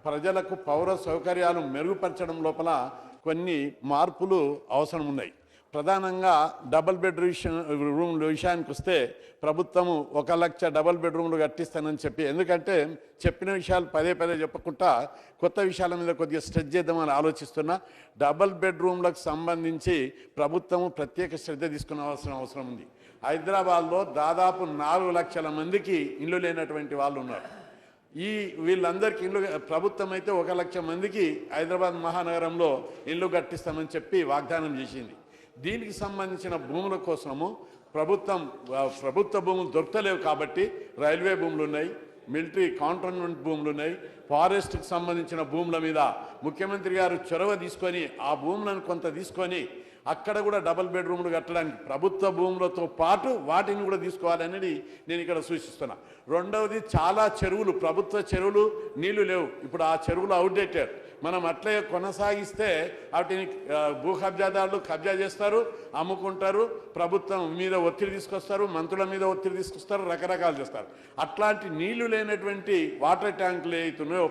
ప్రజలకు పౌర సౌకర్యాలు మెరుగుపరచడం లోపల కొన్ని మార్పులు అవసరం ఉన్నాయి. ప్రధానంగా డబుల్ బెడ్రూమ్ విషయానికి వస్తే ప్రభుత్వము 1 లక్ష డబుల్ బెడ్రూమ్లు కట్టిస్తానని చెప్పి, ఎందుకంటే చెప్పిన విషయాలు పదే చెప్పకుండా కొత్త విషయాల మీద కొద్దిగా స్ట్రెచ్ చేద్దామని ఆలోచిస్తున్నా. డబుల్ బెడ్రూమ్లకు సంబంధించి ప్రభుత్వము ప్రత్యేక శ్రద్ధ తీసుకునే అవసరం ఉంది. హైదరాబాద్లో దాదాపు 4 లక్షల మందికి ఇల్లు లేనటువంటి వాళ్ళు ఉన్నారు. వీళ్ళందరికీ ఇల్లు ప్రభుత్వం అయితే 1 లక్ష మందికి హైదరాబాద్ మహానగరంలో ఇల్లు కట్టిస్తామని చెప్పి వాగ్దానం చేసింది. దీనికి సంబంధించిన భూముల కోసము ప్రభుత్వ భూములు దొరకలేవు కాబట్టి రైల్వే భూములు ఉన్నాయి, మిలిటరీ కాంటోన్మెంట్ భూములు ఉన్నాయి, ఫారెస్ట్కి సంబంధించిన భూముల మీద ముఖ్యమంత్రి గారు చొరవ తీసుకొని ఆ భూములను కొంత తీసుకొని అక్కడ కూడా డబుల్ బెడ్రూమ్లు కట్టడానికి ప్రభుత్వ భూములతో పాటు వాటిని కూడా తీసుకోవాలనేది నేను ఇక్కడ సూచిస్తున్నా. రెండవది, చాలా చెరువులు, ప్రభుత్వ చెరువులు నీళ్లు లేవు. ఇప్పుడు ఆ చెరువులు అవుట్డేటెడ్. మనం అట్లే కొనసాగిస్తే వాటిని భూ కబ్జాదారులు కబ్జా చేస్తారు, అమ్ముకుంటారు, ప్రభుత్వం మీద ఒత్తిడి తీసుకొస్తారు, మంత్రుల మీద ఒత్తిడి తీసుకొస్తారు, రకరకాలు చేస్తారు. అట్లాంటి నీళ్లు లేనటువంటి వాటర్ ట్యాంకులు ఏవైతున్నాయో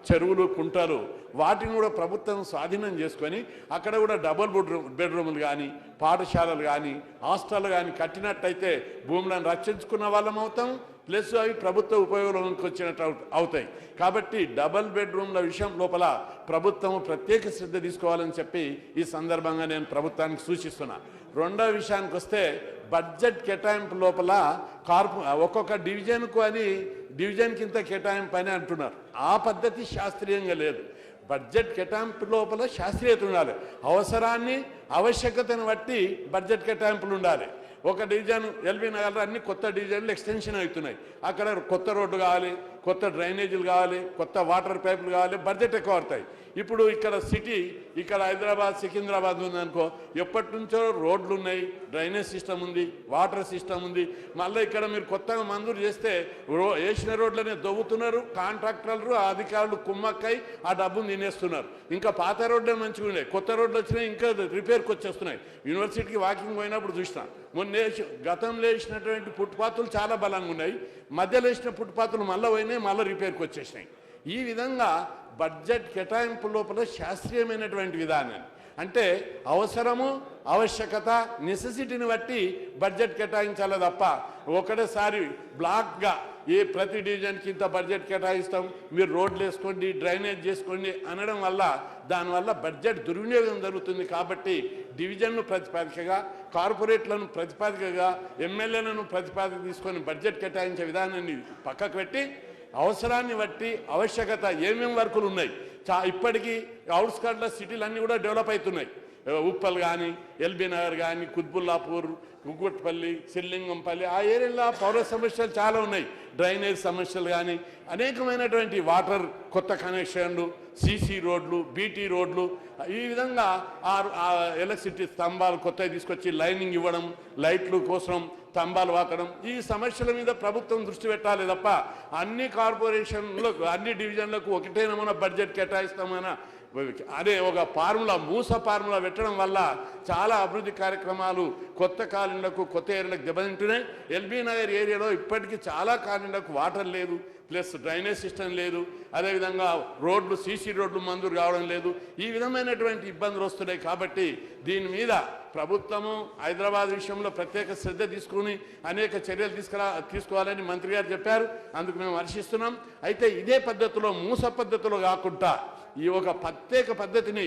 చెరువులు, కుంటలు, వాటిని కూడా ప్రభుత్వం స్వాధీనం చేసుకొని అక్కడ కూడా డబుల్ బెడ్రూములు కానీ, పాఠశాలలు కానీ, హాస్టల్ కానీ కట్టినట్టయితే భూములను రక్షించుకున్న వాళ్ళం అవుతాం, ప్లస్ అవి ప్రభుత్వ ఉపయోగంలోకి వచ్చినట్టు అవుతాయి. కాబట్టి డబల్ బెడ్రూమ్ల విషయం లోపల ప్రభుత్వం ప్రత్యేక శ్రద్ధ తీసుకోవాలని చెప్పి ఈ సందర్భంగా నేను ప్రభుత్వానికి సూచిస్తున్నా. రెండవ విషయానికి వస్తే బడ్జెట్ కేటాయింపు లోపల ఒక్కొక్క డివిజన్కు అని డివిజన్కి ఇంత కేటాయింపు అని అంటున్నారు. ఆ పద్ధతి శాస్త్రీయంగా లేదు. బడ్జెట్ కేటాయింపు లోపల శాస్త్రీయత ఉండాలి. అవసరాన్ని, ఆవశ్యకతను బట్టి బడ్జెట్ కేటాయింపులు ఉండాలి. ఒక డివిజన్ ఎల్బీ నగర్లో అన్ని కొత్త డివిజన్లు ఎక్స్టెన్షన్ అవుతున్నాయి. అక్కడ కొత్త రోడ్డు కావాలి, కొత్త డ్రైనేజీలు కావాలి, కొత్త వాటర్ పైపులు కావాలి, బడ్జెట్ ఎక్కువ పడతాయి. ఇప్పుడు ఇక్కడ సిటీ, ఇక్కడ హైదరాబాద్, సికింద్రాబాద్ ఉందనుకో, ఎప్పటి నుంచో రోడ్లు ఉన్నాయి, డ్రైనేజ్ సిస్టమ్ ఉంది, వాటర్ సిస్టమ్ ఉంది. మళ్ళీ ఇక్కడ మీరు కొత్తగా మంజూరు చేస్తే వేసిన రోడ్లనే దొవ్వుతున్నారు, కాంట్రాక్టర్లు, అధికారులు కుమ్మక్కై ఆ డబ్బును తినేస్తున్నారు. ఇంకా పాత రోడ్లే మంచిగా ఉన్నాయి, కొత్త రోడ్లు వచ్చినాయి, ఇంకా రిపేర్కి వచ్చేస్తున్నాయి. యూనివర్సిటీకి వాకింగ్ పోయినప్పుడు చూసినా, మొన్న గతంలో వేసినటువంటి ఫుట్పాత్లు చాలా బలంగా ఉన్నాయి, మధ్యలో వేసిన ఫుట్పాత్లు మళ్ళీ పోయినాయి, మళ్ళీ రిపేర్కి వచ్చేసినాయి. ఈ విధంగా బడ్జెట్ కేటాయింపు లోపల శాస్త్రీయమైనటువంటి విధానం అంటే అవసరము, ఆవశ్యకత, నెసెసిటీని బట్టి బడ్జెట్ కేటాయించాలి తప్ప ఒకటేసారి బ్లాక్గా ప్రతి డివిజన్కి ఇంత బడ్జెట్ కేటాయిస్తాం, మీరు రోడ్లు వేసుకోండి, డ్రైనేజ్ చేసుకోండి అనడం వల్ల దానివల్ల బడ్జెట్ దుర్వినియోగం జరుగుతుంది. కాబట్టి డివిజన్ను ప్రతిపాదికగా, కార్పొరేట్లను ప్రతిపాదికగా, ఎమ్మెల్యేలను ప్రతిపాదిక తీసుకొని బడ్జెట్ కేటాయించే విధానాన్ని పక్కకు పెట్టి అవసరాన్ని బట్టి, ఆవశ్యకత ఏమేమి వర్కులు ఉన్నాయి, ఇప్పటికీ అవుట్స్కర్ట్ల సిటీలు అన్నీ కూడా డెవలప్ అవుతున్నాయి. ఉప్పల్ కానీ, ఎల్బీ నగర్ కానీ, కుత్బుల్లాపూర్, కుకుట్పల్లి, సిల్లింగంపల్లి, ఆ ఏరియాలో పౌర సమస్యలు చాలా ఉన్నాయి. డ్రైనేజ్ సమస్యలు కానీ, అనేకమైనటువంటి వాటర్ కొత్త కనెక్షన్లు, సీసీ రోడ్లు, బీటీ రోడ్లు, ఈ విధంగా ఎలక్ట్రిసిటీ స్తంభాలు కొత్తవి తీసుకొచ్చి లైనింగ్ ఇవ్వడం, లైట్లు కోసం స్తంభాలు వాకడం, ఈ సమస్యల మీద ప్రభుత్వం దృష్టి పెట్టాలి తప్ప అన్ని కార్పొరేషన్లకు, అన్ని డివిజన్లకు ఒకటే నమూనా బడ్జెట్ కేటాయిస్తామన్న అదే ఒక ఫార్ములా, మూస ఫార్ములా పెట్టడం వల్ల చాలా అభివృద్ధి కార్యక్రమాలు కొత్త కాలనీలకు, కొత్త ఏరియాలకు దెబ్బతింటున్నాయి. ఎల్బీ నగర్ ఏరియాలో ఇప్పటికీ చాలా కాలనీలకు వాటర్ లేదు, ప్లస్ డ్రైనేజ్ సిస్టమ్ లేదు, అదేవిధంగా రోడ్లు, సీసీ రోడ్లు మంజూరు కావడం లేదు. ఈ విధమైనటువంటి ఇబ్బందులు వస్తున్నాయి. కాబట్టి దీని మీద ప్రభుత్వము హైదరాబాద్ విషయంలో ప్రత్యేక శ్రద్ధ తీసుకుని అనేక చర్యలు తీసుకోవాలని మంత్రి గారు చెప్పారు. అందుకు మేము హర్షిస్తున్నాం. అయితే ఇదే పద్ధతిలో, మూస పద్ధతిలో కాకుండా ఈ ఒక ప్రత్యేక పద్ధతిని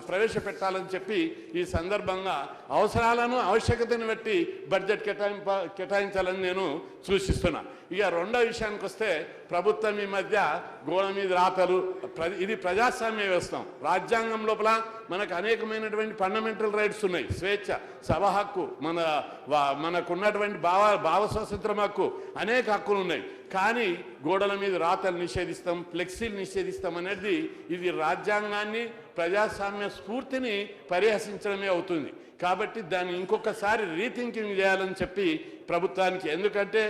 ప్రవేశపెట్టాలని చెప్పి ఈ సందర్భంగా అవసరాలను, ఆవశ్యకతను బట్టి బడ్జెట్ కేటాయించాలని నేను సూచిస్తున్నా. ఇక రెండో విషయానికి వస్తే ప్రభుత్వం ఈ మధ్య గోడ మీద రాతలు, ఇది ప్రజాస్వామ్య వ్యవస్థ. రాజ్యాంగం లోపల మనకు అనేకమైనటువంటి ఫండమెంటల్ రైట్స్ ఉన్నాయి. స్వేచ్ఛ, సభ హక్కు, మనకున్నటువంటి భావ స్వాతంత్రం హక్కు, అనేక హక్కులు ఉన్నాయి. కానీ గోడల మీద రాతలు నిషేధిస్తాం, ఫ్లెక్సీలు నిషేధిస్తాం అనేది ఇది రాజ్యాంగాన్ని, ప్రజాస్వామ్య స్ఫూర్తిని పరిహసించడమే అవుతుంది. కాబట్టి దాన్ని ఇంకొకసారి రీథింకింగ్ చేయాలని చెప్పి ప్రభుత్వానికి, ఎందుకంటే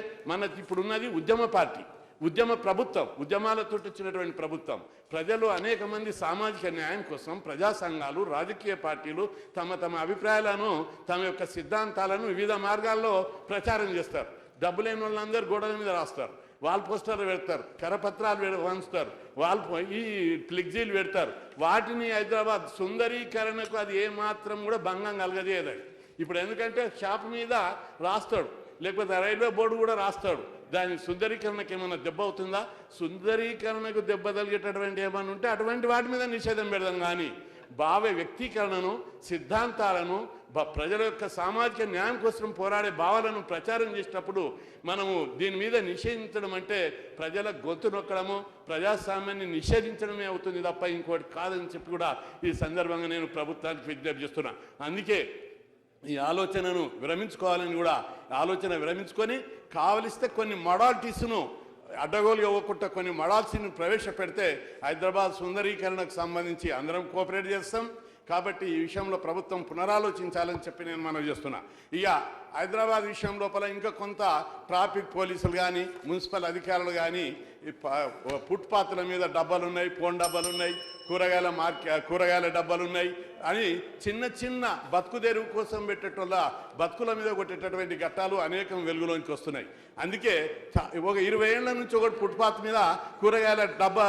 ఇప్పుడున్నది ఉద్యమ పార్టీ, ఉద్యమ ప్రభుత్వం, ఉద్యమాలతో వచ్చినటువంటి ప్రభుత్వం. ప్రజలు అనేక మంది సామాజిక న్యాయం కోసం, ప్రజా సంఘాలు, రాజకీయ పార్టీలు తమ అభిప్రాయాలను, తమ యొక్క సిద్ధాంతాలను వివిధ మార్గాల్లో ప్రచారం చేస్తారు. డబ్బు లేని వాళ్ళందరూ గోడల మీద రాస్తారు, వాల్ పోస్టర్లు పెడతారు, కరపత్రాలు వంచుతారు, ఈ ఫ్లెక్సీలు పెడతారు. వాటిని హైదరాబాద్ సుందరీకరణకు అది ఏమాత్రం కూడా భంగం కలగజేయదు. ఇప్పుడు ఎందుకంటే షాప్ మీద రాస్తాడు, లేకపోతే రైల్వే బోర్డు కూడా రాస్తాడు. దాని సుందరీకరణకు ఏమైనా దెబ్బ అవుతుందా? సుందరీకరణకు దెబ్బ తగిలేటటువంటి ఏమైనా ఉంటే అటువంటి వాటి మీద నిషేధం పెడదాం. కానీ భావ వ్యక్తీకరణను, సిద్ధాంతాలను, ప్రజల యొక్క సామాజిక న్యాయం కోసం పోరాడే భావాలను ప్రచారం చేసినప్పుడు మనము దీని మీద నిషేధించడం అంటే ప్రజల గొంతు నొక్కడము, ప్రజాస్వామ్యాన్ని నిషేధించడమే అవుతుంది తప్ప ఇంకోటి కాదని చెప్పి కూడా ఈ సందర్భంగా నేను ప్రభుత్వానికి విజ్ఞప్తి చేస్తున్నా. అందుకే ఈ ఆలోచనను విరమించుకోవాలని కూడా ఆలోచన విరమించుకొని కావలిస్తే కొన్ని మోడాలిటీస్ను అడ్డగోలు ఇవ్వకుండా కొన్ని మోడాలిటీస్ను ప్రవేశపెడితే హైదరాబాద్ సుందరీకరణకు సంబంధించి అందరం కోఆపరేట్ చేస్తాం. కాబట్టి ఈ విషయంలో ప్రభుత్వం పునరాలోచించాలని చెప్పి నేను మనవి చేస్తున్నా. ఇక హైదరాబాద్ విషయం లోపల ఇంకా కొంత ట్రాఫిక్ పోలీసులు కానీ మున్సిపల్ అధికారులు కానీ ఫుట్పాత్ల మీద డబ్బాలు ఉన్నాయి, ఫోన్ డబ్బాలు ఉన్నాయి, కూరగాయల డబ్బాలు ఉన్నాయి అని చిన్న చిన్న బతుకు తెరువు కోసం పెట్టేటోళ్ళ బతుకుల మీద కొట్టేటటువంటి ఘట్టాలు అనేకం వెలుగులోకి వస్తున్నాయి. అందుకే ఒక 20 ఏళ్ల నుంచి ఒకటి ఫుట్పాత్ మీద కూరగాయల డబ్బా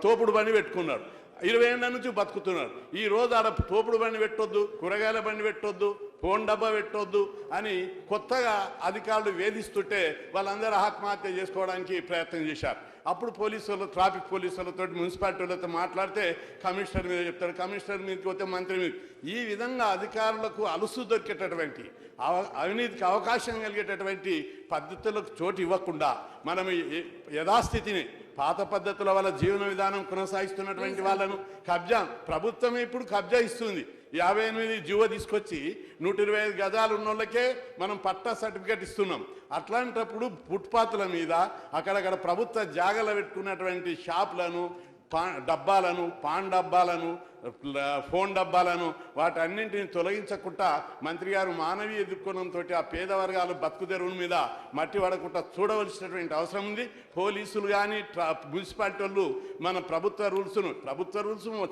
తోపుడు బండి పెట్టుకున్నాడు. 20 ఏళ్ల నుంచి బతుకుతున్నారు. ఈ రోజు ఆడ తోపుడు బండి పెట్టొద్దు, కూరగాయల బండి పెట్టొద్దు, ఫోన్ డబ్బా పెట్టొద్దు అని కొత్తగా అధికారులు వేధిస్తుంటే వాళ్ళందరూ ఆత్మహత్య చేసుకోవడానికి ప్రయత్నం చేశారు. అప్పుడు పోలీసులు, ట్రాఫిక్ పోలీసులతో, మున్సిపాలిటీ వాళ్ళతో మాట్లాడితే కమిషనర్ మీద చెప్తారు, కమిషనర్ మీదకి పోతే మంత్రి మీద. ఈ విధంగా అధికారులకు అలుసు దొరికేటటువంటి, అవినీతికి అవకాశం కలిగేటటువంటి పద్ధతులకు చోటు ఇవ్వకుండా మనం యథాస్థితిని, పాత పద్ధతుల వల్ల జీవన విధానం కొనసాగిస్తున్నటువంటి వాళ్ళను ప్రభుత్వమే ఇప్పుడు కబ్జా ఇస్తుంది. 58 జీవో తీసుకొచ్చి 125 గజాలు ఉన్న వాళ్ళకే మనం పట్టా సర్టిఫికేట్ ఇస్తున్నాం. అట్లాంటప్పుడు ఫుట్పాత్ల మీద అక్కడక్కడ ప్రభుత్వ జాగాలో పెట్టుకున్నటువంటి షాపులను, డబ్బాలను, పాన్ డబ్బాలను, ఫోన్ డబ్బాలను వాటన్నింటిని తొలగించకుండా మంత్రి గారు మానవీయ దృక్కోణంతో ఆ పేద వర్గాలు బతుకు తెరువుల మీద మట్టి పడకుండా చూడవలసినటువంటి అవసరం ఉంది. పోలీసులు కానీ మున్సిపాలిటీ వాళ్ళు మన ప్రభుత్వ రూల్స్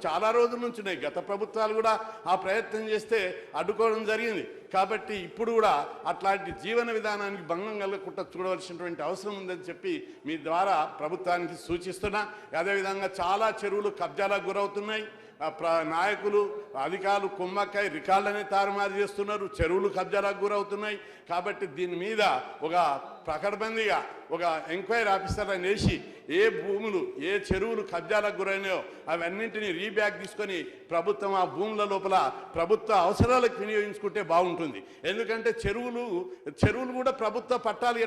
చాలా రోజుల నుంచి ఉన్నాయి. గత ప్రభుత్వాలు కూడా ఆ ప్రయత్నం చేస్తే అడ్డుకోవడం జరిగింది. కాబట్టి ఇప్పుడు కూడా అట్లాంటి జీవన విధానానికి భంగం కలగకుండా చూడవలసినటువంటి అవసరం ఉందని చెప్పి మీ ద్వారా ప్రభుత్వానికి సూచిస్తున్నా. అదేవిధంగా చాలా చెరువులు కబ్జాలకు గురవుతున్నాయి. నాయకులు, అధికారులు కుమ్మక్కాయ రికార్డులని తారుమారు చేస్తున్నారు, చెరువులు కబ్జాలకు గురవుతున్నాయి. కాబట్టి దీని మీద ఒక ప్రకటబందీగా ఒక ఎంక్వైరీ ఆఫీసర్లను వేసి ఏ భూములు, ఏ చెరువులు కబ్జాలకు గురైనాయో అవన్నింటినీ రీబ్యాక్ తీసుకొని ప్రభుత్వం ఆ భూముల లోపల ప్రభుత్వ అవసరాలకు వినియోగించుకుంటే బాగుంటుంది. ఎందుకంటే చెరువులు కూడా ప్రభుత్వ పట్టాలు,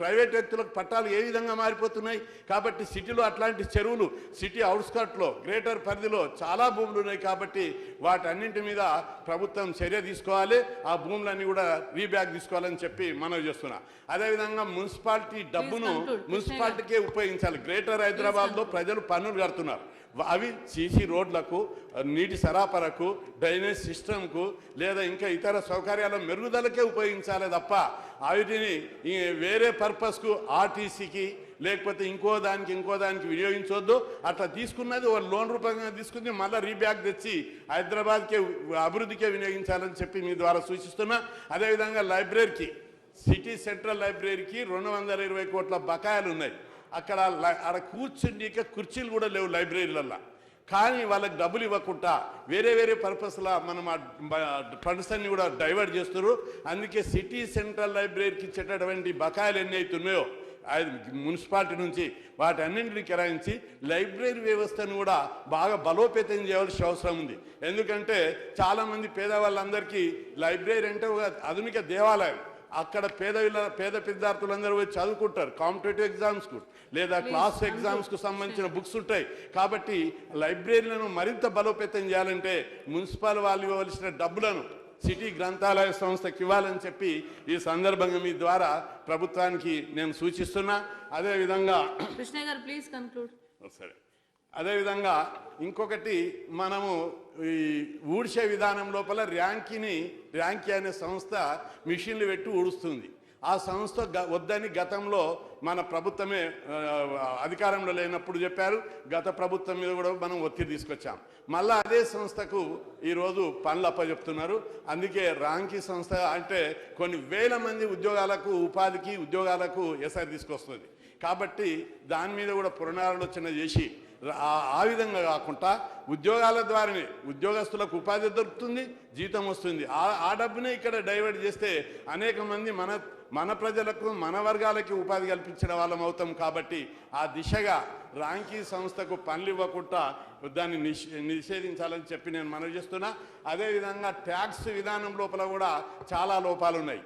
ప్రైవేట్ వ్యక్తులకు పట్టాలు ఏ విధంగా మారిపోతున్నాయి. కాబట్టి సిటీలో అట్లాంటి చెరువులు, సిటీ అవుట్స్కర్ట్లో, గ్రేటర్ పరిధిలో చాలా భూములు ఉన్నాయి. కాబట్టి వాటన్నింటి మీద ప్రభుత్వం చర్య తీసుకోవాలి, ఆ భూములన్నీ కూడా రీబ్యాక్ తీసుకోవాలని చెప్పి మనవి చేస్తున్నా. అదేవిధంగా మున్సిపాలిటీ డబ్బును మున్సిపాలిటీకే ఉపయోగించాలి. గ్రేటర్ హైదరాబాద్లో ప్రజలు పన్నులు కడుతున్నారు. అవి సీసీ రోడ్లకు, నీటి సరఫరాకు, డ్రైనేజ్ సిస్టమ్కు లేదా ఇంకా ఇతర సౌకర్యాల మెరుగుదలకే ఉపయోగించాలి తప్ప వీటిని వేరే పర్పస్కు, ఆర్టీసీకి లేకపోతే ఇంకో దానికి వినియోగించవద్దు. అట్లా తీసుకున్నది లోన్ రూపంగా తీసుకుని మళ్ళీ రీబ్యాక్ తెచ్చి హైదరాబాద్కే అభివృద్ధికే వినియోగించాలని చెప్పి మీ ద్వారా సూచిస్తున్నా. అదేవిధంగా లైబ్రరీకి, సిటీ సెంట్రల్ లైబ్రరీకి 220 కోట్ల బకాయిలు ఉన్నాయి. అక్కడ కూర్చుండిక కుర్చీలు కూడా లేవు లైబ్రరీలల్లో. కానీ వాళ్ళకి డబ్బులు ఇవ్వకుండా వేరే పర్పస్లా మనం ఫండ్స్ అన్ని కూడా డైవర్ట్ చేస్తున్నారు. అందుకే సిటీ సెంట్రల్ లైబ్రరీకి ఇచ్చేటటువంటి బకాయిలు ఎన్ని అవుతున్నాయో మున్సిపాలిటీ నుంచి వాటన్నింటిని కిరాయించి లైబ్రరీ వ్యవస్థను కూడా బాగా బలోపేతం చేయవలసిన అవసరం ఉంది. ఎందుకంటే చాలామంది పేదవాళ్ళందరికీ లైబ్రరీ అంటే ఒక ఆధునిక దేవాలయం. అక్కడ పేద విద్యార్థులందరూ వచ్చి చదువుకుంటారు. కాంపిటేటివ్ ఎగ్జామ్స్కు లేదా క్లాస్ ఎగ్జామ్స్కు సంబంధించిన బుక్స్ ఉంటాయి. కాబట్టి లైబ్రరీలను మరింత బలోపేతం చేయాలంటే మున్సిపల్ వాళ్ళు ఇవ్వవలసిన డబ్బులను సిటీ గ్రంథాలయ సంస్థకి ఇవ్వాలని చెప్పి ఈ సందర్భంగా మీ ద్వారా ప్రభుత్వానికి నేను సూచిస్తున్నా. అదేవిధంగా కృష్ణ గారు ప్లీజ్ కన్క్లూడ్. సరే, అదేవిధంగా ఇంకొకటి, మనము ఈ ఊడ్చే విధానం లోపల ర్యాంకీ అనే సంస్థ మిషన్లు పెట్టి ఊడుస్తుంది. ఆ సంస్థ వద్దని గతంలో మన ప్రభుత్వమే అధికారంలో లేనప్పుడు చెప్పారు. గత ప్రభుత్వం మీద కూడా మనం ఒత్తిడి తీసుకొచ్చాం. మళ్ళీ అదే సంస్థకు ఈరోజు పనులు అప్పచెప్తున్నారు. అందుకే ర్యాంకీ సంస్థ అంటే కొన్ని వేల మంది ఉద్యోగాలకు ఎస్ఐ తీసుకొస్తుంది. కాబట్టి దాని మీద కూడా పునరాలోచన చేసి ఆ విధంగా కాకుండా ఉద్యోగాల ద్వారానే ఉద్యోగస్తులకు ఉపాధి దొరుకుతుంది, జీతం వస్తుంది. ఆ డబ్బునే ఇక్కడ డైవర్ట్ చేస్తే అనేక మంది మన ప్రజలకు, మన వర్గాలకి ఉపాధి కల్పించిన వాళ్ళం అవుతాం. కాబట్టి ఆ దిశగా ర్యాంకీ సంస్థకు పనులు ఇవ్వకుండా దాన్ని నిషేధించాలని చెప్పి నేను మనవి చేస్తున్నా. అదేవిధంగా ట్యాక్స్ విధానం లోపల కూడా చాలా లోపాలు ఉన్నాయి.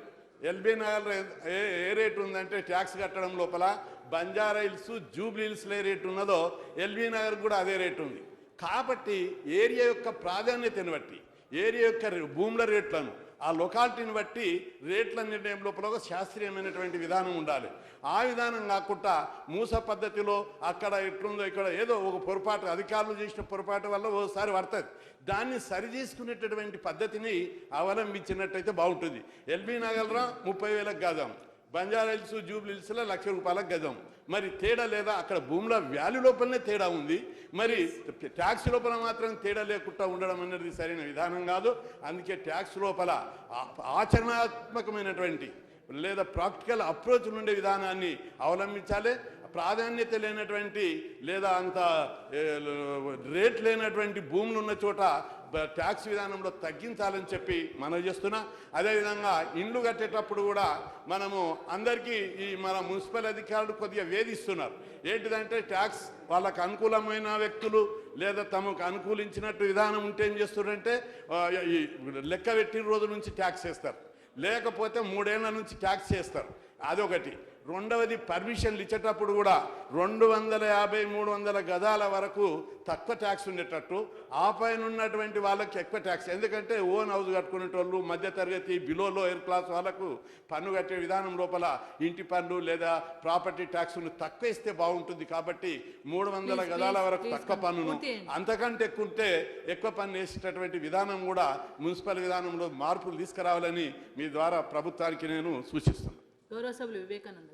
ఎల్బీ నగర్ ఏ రేటు ఉందంటే ట్యాక్స్ కట్టడం లోపల బంజారా హిల్స్, జూబ్లీ హిల్స్లో ఏ రేటు ఉన్నదో ఎల్బీ నగర్ కూడా అదే రేటు ఉంది. కాబట్టి ఏరియా యొక్క ప్రాధాన్యతను బట్టి, ఏరియా యొక్క భూముల రేట్లను, ఆ లొకాలిటీని బట్టి రేట్ల నిర్ణయం లోపల ఒక శాస్త్రీయమైనటువంటి విధానం ఉండాలి. ఆ విధానం కాకుండా మూస పద్ధతిలో అక్కడ ఎట్లుందో ఇక్కడ ఏదో ఒక పొరపాటు అధికారులు చేసిన పొరపాటు వల్ల ఓసారి పడుతుంది. దాన్ని సరిచేసుకునేటటువంటి పద్ధతిని అవలంబించినట్టయితే బాగుంటుంది. ఎల్బీ నగర్లో 30,000 గజం, బంజారా హిల్స్ జూబ్లీ హిల్స్లో ₹1,00,000 గజం. మరి తేడా లేదా? అక్కడ భూముల వాల్యూ లోపలనే తేడా ఉంది. మరి ట్యాక్స్ లోపల మాత్రం తేడా లేకుండా ఉండడం అనేది సరైన విధానం కాదు. అందుకే ట్యాక్స్ లోపల ఆచరణాత్మకమైనటువంటి లేదా ప్రాక్టికల్ అప్రోచ్ ఉండే విధానాన్ని అవలంబించాలి. ప్రాధాన్యత లేనటువంటి లేదా అంత రేట్ లేనటువంటి భూములు ఉన్న చోట ట్యాక్స్ విధానంలో తగ్గించాలని చెప్పి మనం చేస్తున్నా. అదేవిధంగా ఇండ్లు కట్టేటప్పుడు కూడా మనము అందరికీ ఈ మన మున్సిపల్ అధికారులు కొద్దిగా వేధిస్తున్నారు. ఏంటిదంటే ట్యాక్స్ వాళ్ళకు అనుకూలమైన వ్యక్తులు లేదా తమకు అనుకూలించినట్టు విధానం ఉంటే ఏం చేస్తున్నారంటే ఈ లెక్క పెట్టిన రోజు నుంచి ట్యాక్స్ వేస్తారు, లేకపోతే 3 ఏళ్ల నుంచి ట్యాక్స్ చేస్తారు. అదొకటి. రెండవది, పర్మిషన్లు ఇచ్చేటప్పుడు కూడా 250-300 గజాల వరకు తక్కువ ట్యాక్స్ ఉండేటట్టు, ఆ పైన ఉన్నటువంటి వాళ్ళకి ఎక్కువ ట్యాక్స్. ఎందుకంటే ఓన్ హౌస్ కట్టుకునే వాళ్ళు, మధ్యతరగతి బిలో లోయర్ క్లాస్ వాళ్ళకు పన్ను కట్టే విధానం లోపల ఇంటి పన్ను లేదా ప్రాపర్టీ ట్యాక్స్ను తక్కువ ఇస్తే బాగుంటుంది. కాబట్టి 300 గజాల వరకు తక్కువ పన్నును, అంతకంటే ఎక్కువ ఉంటే ఎక్కువ పన్ను వేసేటటువంటి విధానం కూడా మున్సిపల్ విధానంలో మార్పులు తీసుకురావాలని మీ ద్వారా ప్రభుత్వానికి నేను సూచిస్తున్నాను. గౌరవ సభ్యులు వివేకానంద.